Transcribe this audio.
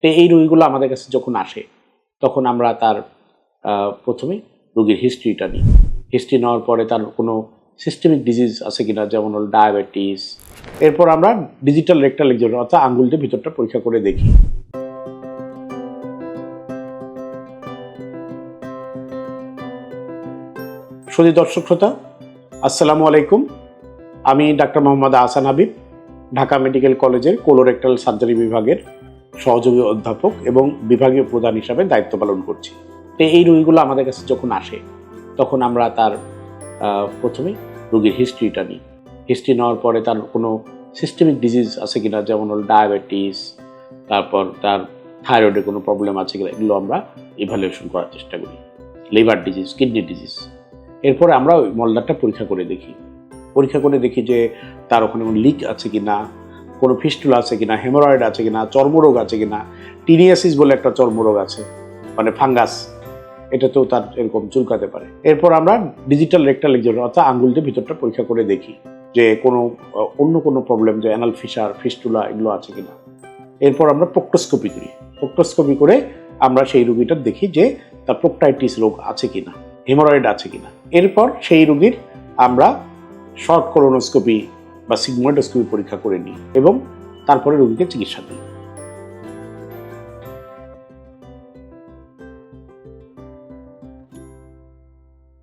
তো এই রোগীগুলো আমাদের কাছে যখন আসে তখন আমরা তার প্রথমে রোগীর হিস্ট্রিটা নিই। হিস্ট্রি নেওয়ার পরে তার কোনো সিস্টেমিক ডিজিজ আছে কিনা, যেমন হল ডায়াবেটিস। এরপর আমরা ডিজিটাল রেকটাল এক্সামিনেশন অর্থাৎ আঙ্গুল দিয়ে ভিতরটা পরীক্ষা করে দেখি। সুধী দর্শক শ্রোতা, আসসালামু আলাইকুম। আমি ডাক্তার মোহাম্মদ আহসান হাবিব, ঢাকা মেডিকেল কলেজের কোলোরেক্টাল সার্জারি বিভাগের সহযোগী অধ্যাপক এবং বিভাগীয় প্রধান হিসাবে দায়িত্ব পালন করছি। তো এই রোগীগুলো আমাদের কাছে যখন আসে তখন আমরা তার প্রথমে রোগীর হিস্ট্রিটা নিই। হিস্ট্রি নেওয়ার পরে তার কোনো সিস্টেমিক ডিজিজ আছে কিনা, যেমন হল ডায়াবেটিস, তারপর তার থাইরয়েডের কোনো প্রবলেম আছে কিনা, এগুলো আমরা ইভ্যালুয়েশন করার চেষ্টা করি। Liver disease, kidney disease. এরপরে আমরা ওই মলদারটা পরীক্ষা করে দেখি যে তার ওখানে কোনো লিক আছে কিনা, কোনো ফিস্টুলা আছে কিনা, হেমোরয়েড আছে কিনা, চর্মরোগ আছে কিনা। টিনিয়াসিস বলে একটা চর্মরোগ আছে, মানে ফাঙ্গাস, এটাতেও তার এরকম চুলকাতে পারে। এরপর আমরা ডিজিটাল রেকটাল এক্সামিনেশন অর্থাৎ আঙ্গুল দিয়ে ভিতরটা পরীক্ষা করে দেখি যে কোনো অন্য কোনো প্রবলেম, যে অ্যানাল ফিশার, ফিস্টুলা এগুলো আছে কিনা। এরপর আমরা প্রক্টোস্কোপি করে আমরা সেই রোগীটার দেখি যে তার প্রোক্টাইটিস রোগ আছে কিনা, হেমোরয়েড আছে কিনা। এরপর সেই রোগীর আমরা শর্ট কোলোনোস্কোপি বা সিগময়েডোস্কোপি পরীক্ষা করে নিই এবং তারপরে রোগীকে চিকিৎসা দিই।